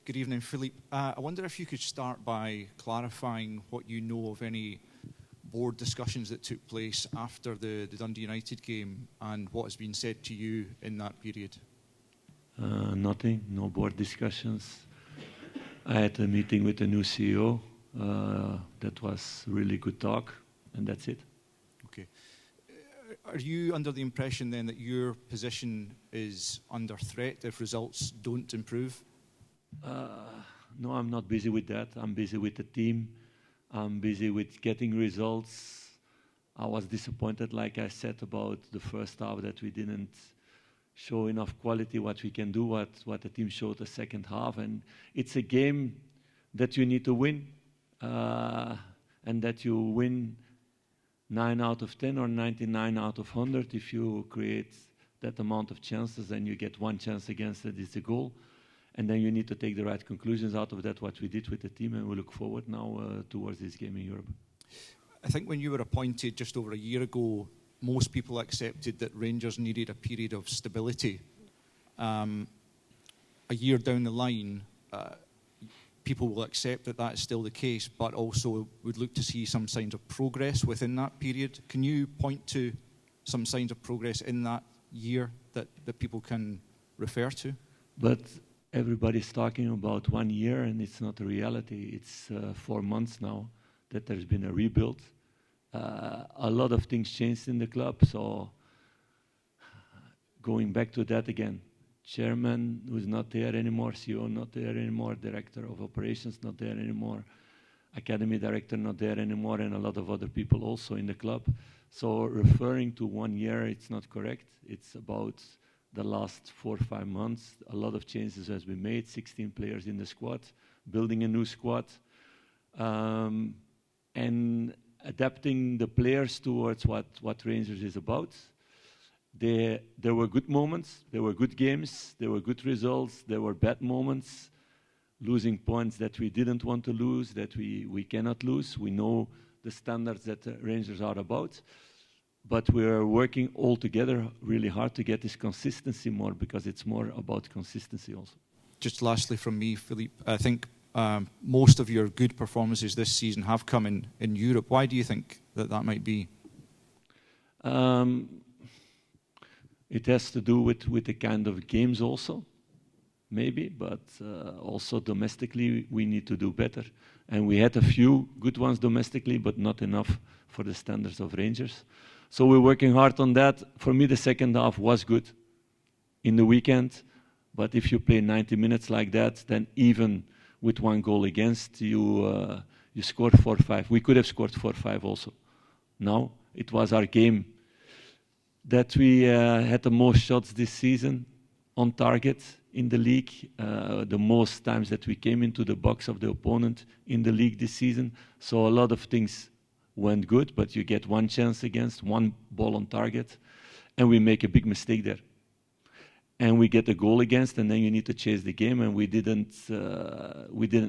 Good evening, Philippe. I wonder if you could start by clarifying what you know of any board discussions that took place after the Dundee United game and what has been said to you in that period. Nothing, no board discussions. I had a meeting with the new CEO. That was really good talk, and that's it. Okay. Are you under the impression then that your position is under threat if results don't improve? No, I'm not busy with that. I'm busy with the team. I'm busy with getting results. I was disappointed, like I said, about the first half, that we didn't show enough quality, what we can do, what the team showed the second half. And it's a game that you need to win, and that you win 9 out of 10 or 99 out of 100. If you create that amount of chances and you get one chance against it, it's a goal. And then you need to take the right conclusions out of that, what we did with the team, and we look forward now towards this game in Europe. I think when you were appointed just over a year ago, most people accepted that Rangers needed a period of stability. A year down the line, people will accept that that's still the case, but also would look to see some signs of progress within that period. Can you point to some signs of progress in that year that people can refer to? But everybody's talking about 1 year, and it's not a reality. It's 4 months now that there's been a rebuild. A lot of things changed in the club, so going back to that again, chairman who's not there anymore, CEO not there anymore, director of operations not there anymore, academy director not there anymore, and a lot of other people also in the club. So referring to 1 year, it's not correct. It's about the last 4 or 5 months. A lot of changes has been made, 16 players in the squad, building a new squad, and adapting the players towards what Rangers is about. There were good moments, there were good games, there were good results, there were bad moments, losing points that we didn't want to lose, that we cannot lose. We know the standards that Rangers are about. But we're working all together really hard to get this consistency more, because it's more about consistency also. Just lastly from me, Philippe, I think most of your good performances this season have come in Europe. Why do you think that might be? It has to do with the kind of games also, maybe, but also domestically we need to do better. And we had a few good ones domestically, but not enough for the standards of Rangers. So we're working hard on that. For me, the second half was good in the weekend. But if you play 90 minutes like that, then even with 1 goal against, you scored 4-5. We could have scored 4-5 also. Now, it was our game that we had the most shots this season on target in the league, the most times that we came into the box of the opponent in the league this season. So a lot of things went good, but you get 1 chance against, 1 ball on target, and we make a big mistake there. And we get a goal against, and then you need to chase the game, and we didn't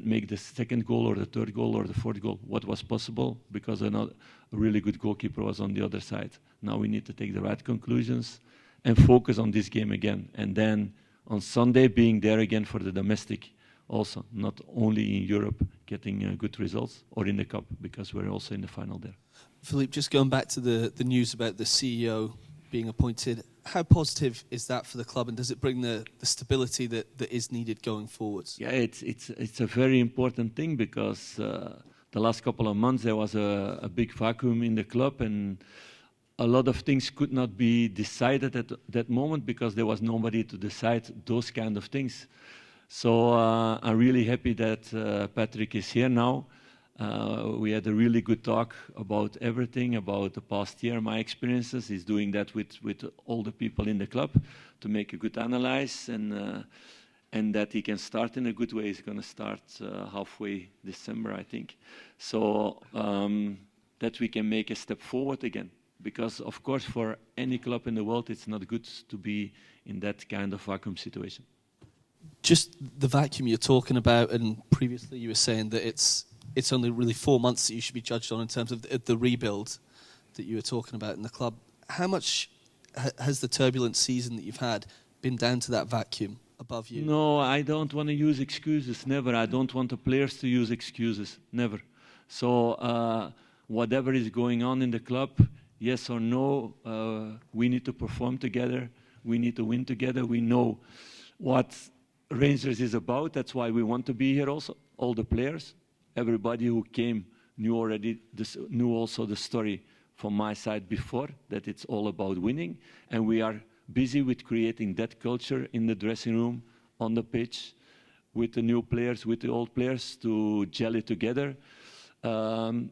make the second goal or the third goal or the fourth goal. What was possible, because a really good goalkeeper was on the other side. Now we need to take the right conclusions and focus on this game again. And then on Sunday, being there again for the domestic also, not only in Europe, getting good results, or in the Cup, because we're also in the final there. Philippe, just going back to the news about the CEO being appointed, how positive is that for the club, and does it bring the stability that is needed going forwards? Yeah, it's a very important thing, because the last couple of months there was a big vacuum in the club, and a lot of things could not be decided at that moment, because there was nobody to decide those kind of things. So I'm really happy that Patrick is here now. We had a really good talk about everything, about the past year, my experiences. He's doing that with all the people in the club to make a good analysis, and that he can start in a good way. He's going to start halfway December, I think. So that we can make a step forward again. Because, of course, for any club in the world, it's not good to be in that kind of vacuum situation. Just the vacuum you're talking about, and previously you were saying that it's only really 4 months that you should be judged on in terms of the rebuild that you were talking about in the club. How much has the turbulent season that you've had been down to that vacuum above you? No, I don't want to use excuses. Never. I don't want the players to use excuses. Never. So whatever is going on in the club, yes or no, we need to perform together. We need to win together. We know what Rangers is about. That's why we want to be here also. All the players, everybody who came knew also the story from my side before, that it's all about winning. And we are busy with creating that culture in the dressing room, on the pitch, with the new players, with the old players, to gel it together. And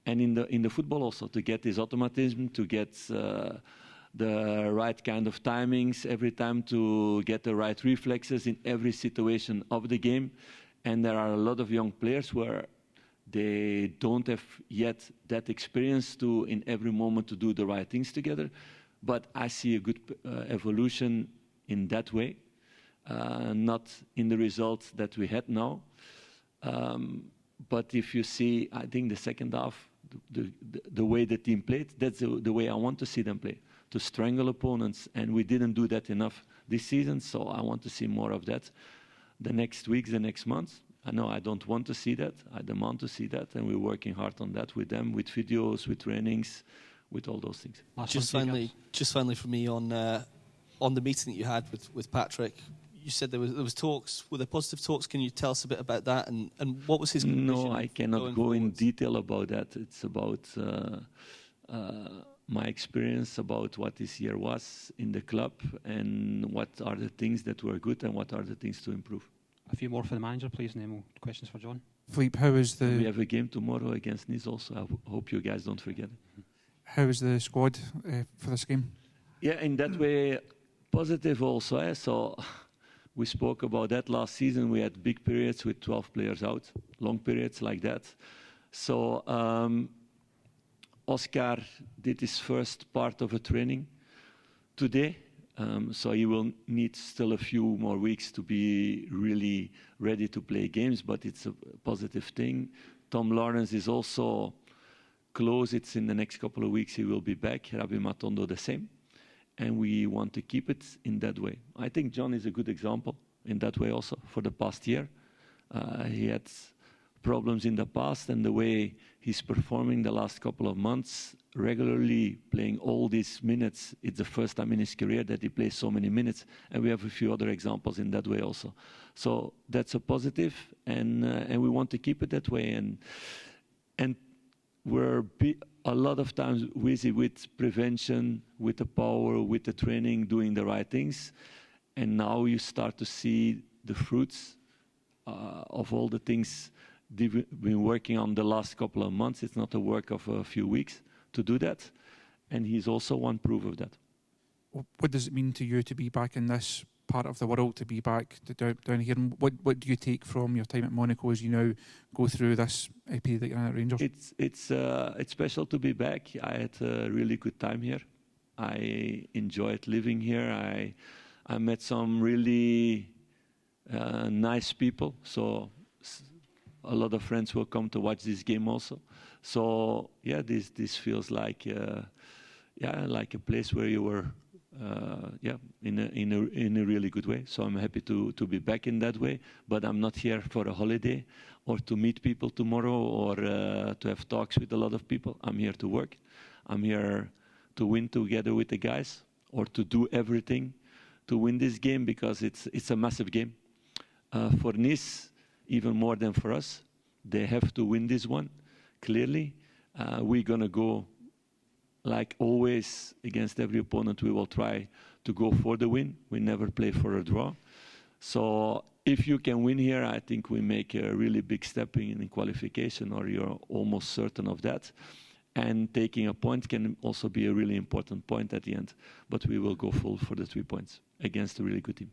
in the football also, to get this automatism, to get the right kind of timings every time, to get the right reflexes in every situation of the game. And there are a lot of young players where they don't have yet that experience to, in every moment, to do the right things together. But I see a good evolution in that way, not in the results that we had now. But if you see, I think the second half, the way the team played, that's the way I want to see them play, to strangle opponents. And we didn't do that enough this season, so I want to see more of that the next weeks, the next months. I know I don't want to see that. I demand to see that, and we're working hard on that with them, with videos, with trainings, with all those things. Just finally for me on the meeting that you had with Patrick, you said there was talks. Were there positive talks? Can you tell us a bit about that, and what was his conclusion? No, I cannot go in detail about that. It's about my experience, about what this year was in the club, and what are the things that were good and what are the things to improve. A few more for the manager, please, and then we'll questions for John. Philippe, how is the... We have a game tomorrow against Nice also. I hope you guys don't forget it. How is the squad for this game? Yeah, in that way, positive also. So we spoke about that last season. We had big periods with 12 players out, long periods like that. So Oscar did his first part of a training today. So he will need still a few more weeks to be really ready to play games, but it's a positive thing. Tom Lawrence is also close. It's in the next couple of weeks he will be back. Rabbi Matondo the same. And we want to keep it in that way. I think John is a good example in that way also for the past year. He had problems in the past, and the way he's performing the last couple of months, regularly playing all these minutes. It's the first time in his career that he plays so many minutes, and we have a few other examples in that way also. So that's a positive, and we want to keep it that way. And we're a lot of times busy with prevention, with the power, with the training, doing the right things, and now you start to see the fruits of all the things they've been working on the last couple of months. It's not a work of a few weeks to do that. And he's also one proof of that. What does it mean to you to be back in this part of the world, to be back down here? And what do you take from your time at Monaco as you now go through this period that you're in at Rangers? It's special to be back. I had a really good time here. I enjoyed living here. I met some really nice people. So a lot of friends will come to watch this game also. So yeah, this feels like like a place where you were in a really good way. So I'm happy to be back in that way. But I'm not here for a holiday or to meet people tomorrow or to have talks with a lot of people. I'm here to work. I'm here to win together with the guys, or to do everything to win this game, because it's a massive game. For Nice, even more than for us, they have to win this one, clearly. We're going to go, like always, against every opponent. We will try to go for the win. We never play for a draw. So if you can win here, I think we make a really big step in qualification, or you're almost certain of that. And taking a point can also be a really important point at the end. But we will go full for the 3 points against a really good team.